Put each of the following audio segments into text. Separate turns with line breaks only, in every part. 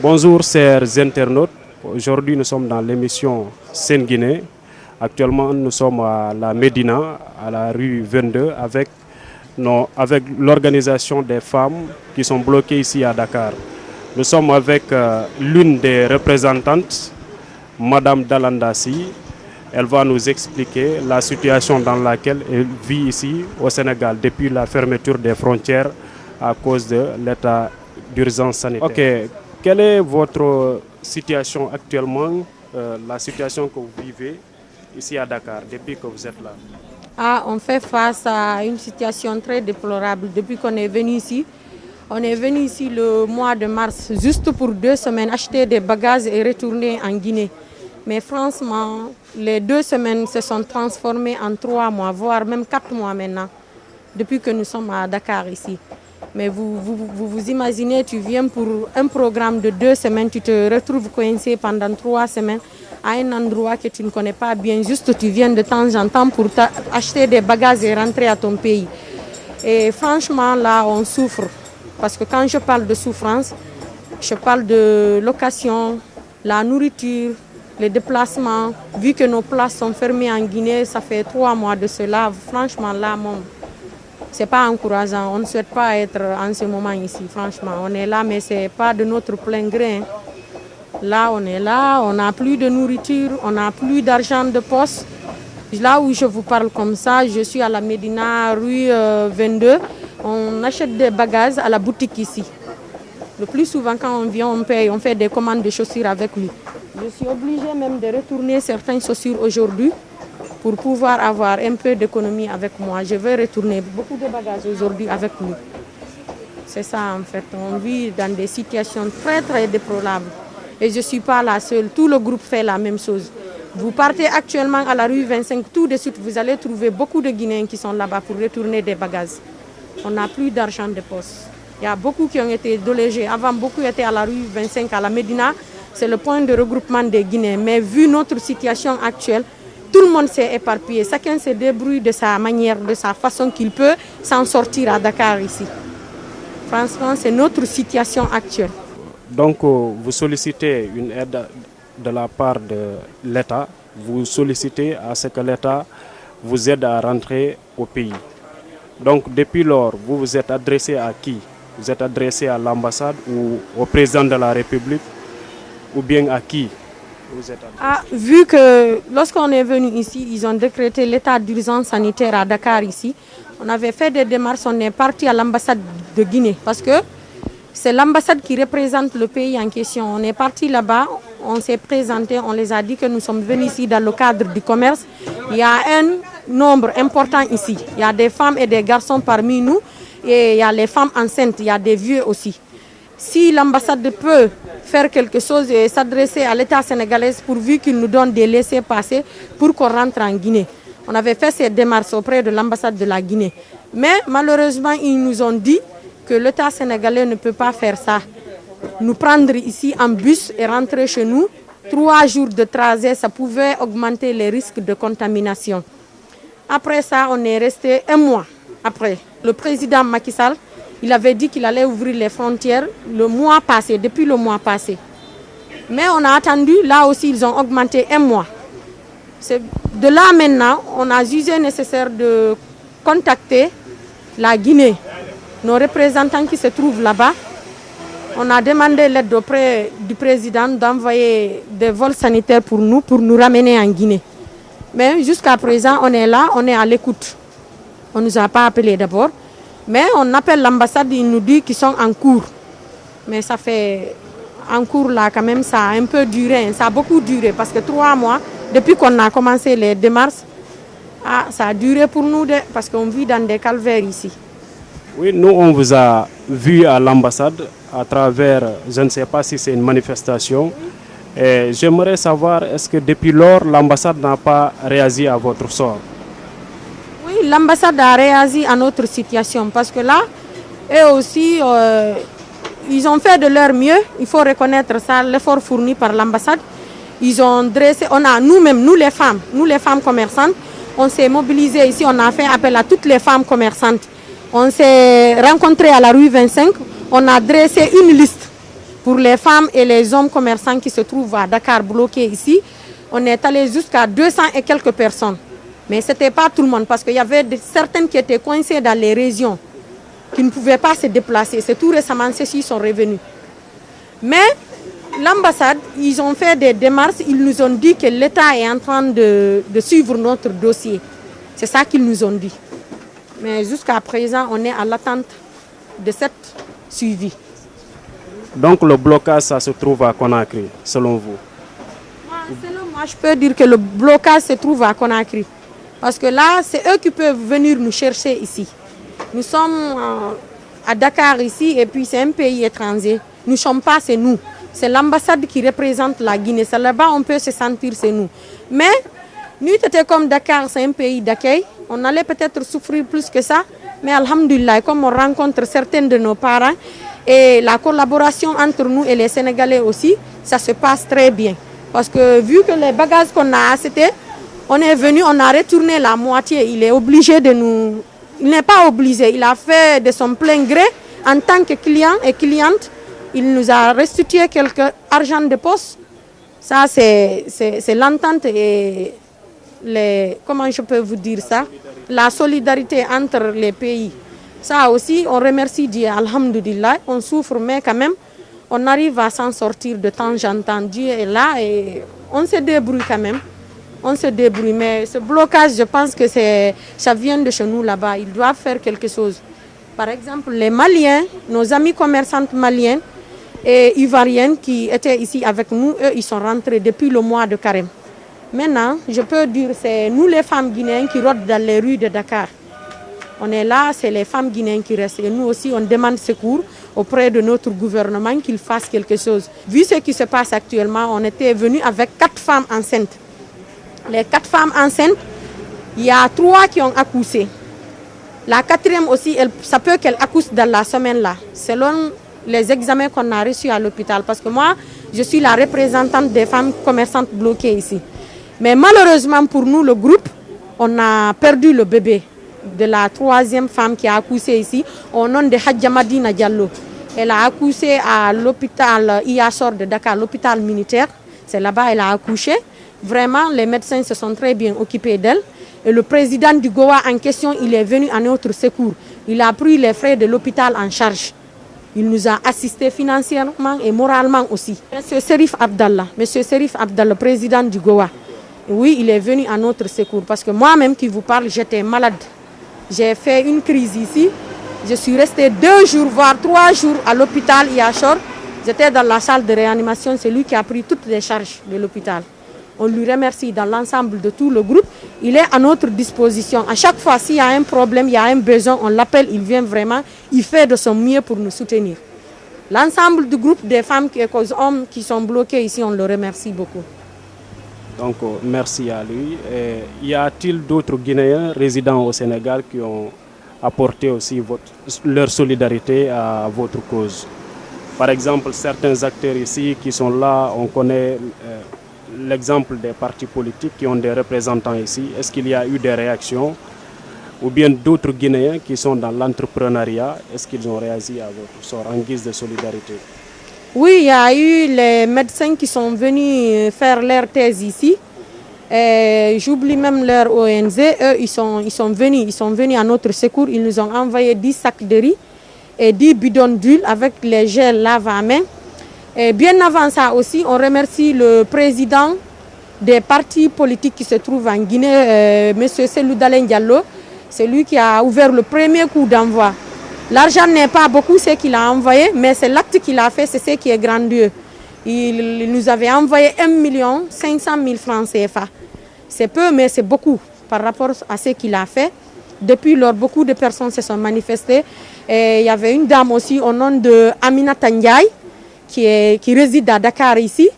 Bonjour chers internautes, aujourd'hui nous sommes dans l'émission Sen-Guinée. Actuellement nous sommes à la Médina, à la rue 22 avec l'organisation des femmes qui sont bloquées ici à Dakar. Nous sommes avec l'une des représentantes, Madame Dalandassi. Elle va nous expliquer la situation dans laquelle elle vit ici au Sénégal depuis la fermeture des frontières à cause de l'état d'urgence sanitaire. Ok, quelle est votre situation actuellement, la situation que vous vivez ici à Dakar depuis que vous êtes là?
On fait face à une situation très déplorable depuis qu'on est venu ici. On est venu ici le mois de mars, juste pour 2 semaines, acheter des bagages et retourner en Guinée. Mais franchement, les 2 semaines se sont transformées en 3 mois, voire même 4 mois maintenant, depuis que nous sommes à Dakar ici. Mais vous imaginez, tu viens pour un programme de 2 semaines, tu te retrouves coincé pendant 3 semaines à un endroit que tu ne connais pas bien, juste tu viens de temps en temps pour acheter des bagages et rentrer à ton pays. Et franchement, là, on souffre. Parce que quand je parle de souffrance, je parle de location, la nourriture, les déplacements. Vu que nos places sont fermées en Guinée, ça fait 3 mois de cela. Franchement, là, c'est pas encourageant. On ne souhaite pas être en ce moment ici, franchement. On est là, mais c'est pas de notre plein gré. Là, on est là, on n'a plus de nourriture, on n'a plus d'argent de poste. Là où je vous parle comme ça, je suis à la Médina, rue 22. On achète des bagages à la boutique ici. Le plus souvent, quand on vient, on paye, on fait des commandes de chaussures avec lui. Je suis obligée même de retourner certaines chaussures aujourd'hui pour pouvoir avoir un peu d'économie avec moi. Je vais retourner beaucoup de bagages aujourd'hui avec lui. C'est ça en fait. On vit dans des situations très très déplorables. Et je ne suis pas la seule. Tout le groupe fait la même chose. Vous partez actuellement à la rue 25, tout de suite, vous allez trouver beaucoup de Guinéens qui sont là-bas pour retourner des bagages. On n'a plus d'argent de poste. Il y a beaucoup qui ont été délogés. Avant, beaucoup étaient à la rue 25, à la Médina. C'est le point de regroupement des Guinéens. Mais vu notre situation actuelle, tout le monde s'est éparpillé. Chacun se débrouille de sa manière, de sa façon qu'il peut s'en sortir à Dakar ici. Franchement, c'est notre situation actuelle.
Donc, vous sollicitez une aide de la part de l'État. Vous sollicitez à ce que l'État vous aide à rentrer au pays. Donc, depuis lors, vous vous êtes adressé à qui? Vous êtes adressé à l'ambassade ou au président de la République ou bien à qui vous êtes adressé?
Vu que lorsqu'on est venu ici, ils ont décrété l'état d'urgence sanitaire à Dakar ici. On avait fait des démarches, on est parti à l'ambassade de Guinée parce que c'est l'ambassade qui représente le pays en question. On est parti là-bas, on s'est présenté, on les a dit que nous sommes venus ici dans le cadre du commerce. Il y a un nombre important ici. Il y a des femmes et des garçons parmi nous et il y a les femmes enceintes, il y a des vieux aussi. Si l'ambassade peut faire quelque chose et s'adresser à l'État sénégalais pourvu qu'il nous donne des laissez-passer pour qu'on rentre en Guinée. On avait fait ces démarches auprès de l'ambassade de la Guinée. Mais malheureusement, ils nous ont dit que l'État sénégalais ne peut pas faire ça. Nous prendre ici en bus et rentrer chez nous, 3 jours de trajet, ça pouvait augmenter les risques de contamination. Après ça, on est resté 1 mois. Après, le président Macky Sall, il avait dit qu'il allait ouvrir les frontières le mois passé, depuis le mois passé. Mais on a attendu, là aussi, ils ont augmenté 1 mois. De là maintenant, on a jugé nécessaire de contacter la Guinée, nos représentants qui se trouvent là-bas. On a demandé l'aide auprès du président d'envoyer des vols sanitaires pour nous ramener en Guinée. Mais jusqu'à présent, on est là, on est à l'écoute. On ne nous a pas appelé d'abord. Mais on appelle l'ambassade, il nous dit qu'ils sont en cours. Mais ça fait en cours là quand même, ça a un peu duré, ça a beaucoup duré parce que 3 mois, depuis qu'on a commencé les démarches, ça a duré pour nous parce qu'on vit dans des calvaires ici.
Oui, nous on vous a vu à l'ambassade à travers, je ne sais pas si c'est une manifestation. Et j'aimerais savoir, est-ce que depuis lors, l'ambassade n'a pas réagi à votre sort?
Oui, l'ambassade a réagi à notre situation parce que là, eux aussi, ils ont fait de leur mieux. Il faut reconnaître ça, l'effort fourni par l'ambassade. Ils ont dressé, on a nous-mêmes, nous les femmes commerçantes, on s'est mobilisés ici, on a fait appel à toutes les femmes commerçantes. On s'est rencontrés à la rue 25, on a dressé une liste Pour les femmes et les hommes commerçants qui se trouvent à Dakar bloqués ici, on est allé jusqu'à 200 et quelques personnes. Mais ce n'était pas tout le monde parce qu'il y avait certaines qui étaient coincées dans les régions, qui ne pouvaient pas se déplacer. C'est tout récemment, ceux-ci sont revenus. Mais l'ambassade, ils ont fait des démarches, ils nous ont dit que l'État est en train de suivre notre dossier. C'est ça qu'ils nous ont dit. Mais jusqu'à présent, on est à l'attente de cette suivi.
Donc le blocage, ça se trouve à Conakry, selon vous?
Selon moi, je peux dire que le blocage se trouve à Conakry. Parce que là, c'est eux qui peuvent venir nous chercher ici. Nous sommes à Dakar ici et puis c'est un pays étranger. Nous ne sommes pas, c'est nous. C'est l'ambassade qui représente la Guinée. C'est là-bas on peut se sentir, c'est nous. Mais nous, c'était comme Dakar, c'est un pays d'accueil. On allait peut-être souffrir plus que ça. Mais alhamdoulilah, comme on rencontre certains de nos parents, et la collaboration entre nous et les Sénégalais aussi, ça se passe très bien. Parce que vu que les bagages qu'on a achetés, on est venu, on a retourné la moitié. Il est obligé de nous... Il n'est pas obligé, il a fait de son plein gré en tant que client et cliente. Il nous a restitué quelques argent de poste. Ça, c'est l'entente et comment je peux vous dire ça? La solidarité entre les pays. Ça aussi, on remercie Dieu, alhamdoulilah. On souffre, mais quand même, on arrive à s'en sortir de temps en temps. Dieu est là et on se débrouille quand même. On se débrouille, mais ce blocage, je pense que ça vient de chez nous là-bas. Ils doivent faire quelque chose. Par exemple, les Maliens, nos amis commerçantes maliennes et ivoiriennes qui étaient ici avec nous, eux, ils sont rentrés depuis le mois de Carême. Maintenant, je peux dire que c'est nous les femmes guinéennes qui rôdent dans les rues de Dakar. On est là, c'est les femmes guinéennes qui restent. Et nous aussi, on demande secours auprès de notre gouvernement qu'il fasse quelque chose. Vu ce qui se passe actuellement, on était venu avec 4 femmes enceintes. Les 4 femmes enceintes, il y a 3 qui ont accouché. La 4e aussi, ça peut qu'elle accouche dans la semaine là, selon les examens qu'on a reçus à l'hôpital. Parce que moi, je suis la représentante des femmes commerçantes bloquées ici. Mais malheureusement pour nous, le groupe, on a perdu le bébé de la 3e femme qui a accouché ici, au nom de Hadja Madina Diallo. Elle a accouché à l'hôpital Iachor de Dakar, l'hôpital militaire. C'est là-bas qu'elle a accouché. Vraiment, les médecins se sont très bien occupés d'elle. Et le président du Goa en question, il est venu à notre secours. Il a pris les frais de l'hôpital en charge. Il nous a assistés financièrement et moralement aussi. Monsieur Serif Abdallah, le président du Goa, oui, il est venu à notre secours. Parce que moi-même qui vous parle, j'étais malade. J'ai fait une crise ici. Je suis restée 2 jours, voire 3 jours à l'hôpital Iachor. J'étais dans la salle de réanimation. C'est lui qui a pris toutes les charges de l'hôpital. On lui remercie dans l'ensemble de tout le groupe. Il est à notre disposition. À chaque fois, s'il y a un problème, il y a un besoin, on l'appelle, il vient vraiment. Il fait de son mieux pour nous soutenir. L'ensemble du groupe des femmes et des hommes qui sont bloqués ici, on le remercie beaucoup.
Donc, merci à lui. Et y a-t-il d'autres Guinéens résidant au Sénégal qui ont apporté aussi leur solidarité à votre cause? Par exemple, certains acteurs ici qui sont là, on connaît l'exemple des partis politiques qui ont des représentants ici. Est-ce qu'il y a eu des réactions? Ou bien d'autres Guinéens qui sont dans l'entrepreneuriat, est-ce qu'ils ont réagi à votre sort en guise de solidarité?
Oui, il y a eu les médecins qui sont venus faire leur thèse ici. J'oublie même leur ONG. Eux, ils sont venus à notre secours. Ils nous ont envoyé 10 sacs de riz et 10 bidons d'huile avec les gels lave à main. Et bien avant ça aussi, on remercie le président des partis politiques qui se trouvent en Guinée, M. Selou Dalen Diallo. C'est lui qui a ouvert le premier coup d'envoi. L'argent n'est pas beaucoup ce qu'il a envoyé, mais c'est l'acte qu'il a fait, c'est ce qui est grandiose. Il nous avait envoyé 1 500 000 francs CFA. C'est peu, mais c'est beaucoup par rapport à ce qu'il a fait. Depuis lors, beaucoup de personnes se sont manifestées. Et il y avait une dame aussi au nom de Aminata Ndiaye, qui réside à Dakar ici,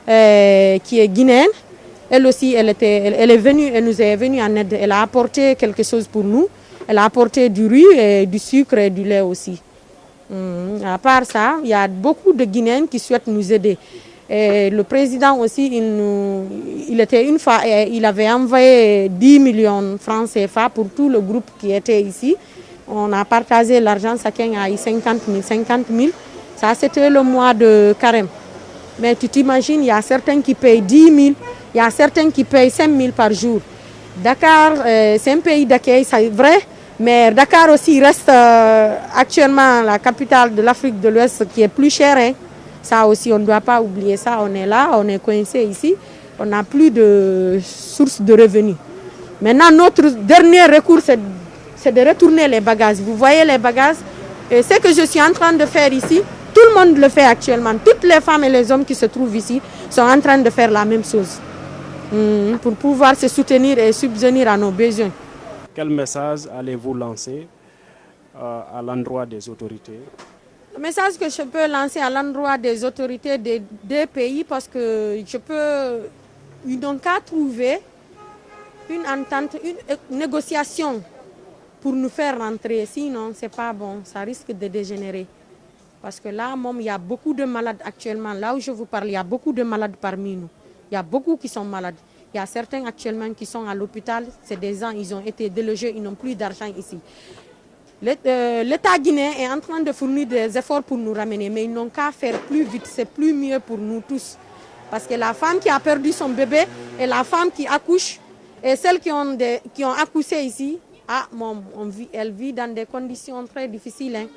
qui est guinéenne. Elle aussi, elle est venue, elle nous est venue en aide. Elle a apporté quelque chose pour nous. Elle a apporté du riz, et du sucre et du lait aussi. À part ça, il y a beaucoup de Guinéens qui souhaitent nous aider. Et le président aussi, il était une fois, il avait envoyé 10 millions de francs CFA pour tout le groupe qui était ici. On a partagé l'argent, chacun a eu 50 000. Ça, c'était le mois de carême. Mais tu t'imagines, il y a certains qui payent 10 000, il y a certains qui payent 5 000 par jour. Dakar, c'est un pays d'accueil, c'est vrai, mais Dakar aussi reste actuellement la capitale de l'Afrique de l'Ouest qui est plus chère. Hein. Ça aussi, on ne doit pas oublier ça. On est là, on est coincé ici, on n'a plus de source de revenus. Maintenant, notre dernier recours, c'est de retourner les bagages. Vous voyez les bagages, et ce que je suis en train de faire ici, tout le monde le fait actuellement. Toutes les femmes et les hommes qui se trouvent ici sont en train de faire la même chose pour pouvoir se soutenir et subvenir à nos besoins.
Quel message allez-vous lancer à l'endroit des autorités?
Le message que je peux lancer à l'endroit des autorités des deux pays, parce que ils n'ont qu'à trouver une entente, une négociation pour nous faire rentrer. Sinon, ce n'est pas bon, ça risque de dégénérer. Parce que là, il y a beaucoup de malades actuellement. Là où je vous parle, il y a beaucoup de malades parmi nous. Il y a beaucoup qui sont malades. Il y a certains actuellement qui sont à l'hôpital. C'est des gens, ils ont été délogés, ils n'ont plus d'argent ici. L'État guinéen est en train de fournir des efforts pour nous ramener, mais ils n'ont qu'à faire plus vite. C'est plus mieux pour nous tous. Parce que la femme qui a perdu son bébé et la femme qui accouche et celles qui ont accouché ici, elle vit dans des conditions très difficiles. Hein.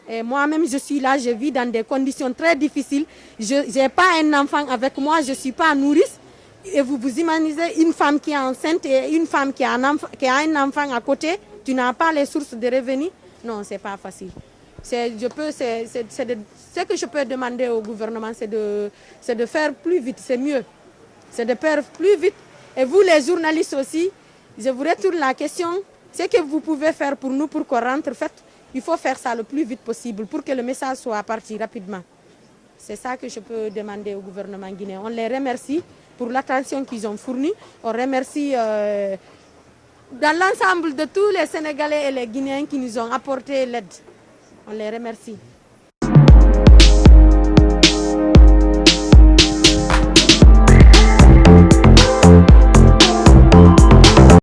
Et moi-même, je suis là, je vis dans des conditions très difficiles. Je n'ai pas un enfant avec moi, je ne suis pas nourrice. Et vous imaginez une femme qui est enceinte et une femme qui a un enfant à côté, tu n'as pas les sources de revenus. Non, ce n'est pas facile. Ce que je peux demander au gouvernement, c'est de faire plus vite, c'est mieux. C'est de faire plus vite. Et vous, les journalistes aussi, je vous retourne la question. Ce que vous pouvez faire pour nous, pour qu'on rentre, il faut faire ça le plus vite possible pour que le message soit parti rapidement. C'est ça que je peux demander au gouvernement guinéen. On les remercie pour l'attention qu'ils ont fournie. On remercie dans l'ensemble de tous les Sénégalais et les Guinéens qui nous ont apporté l'aide. On les remercie.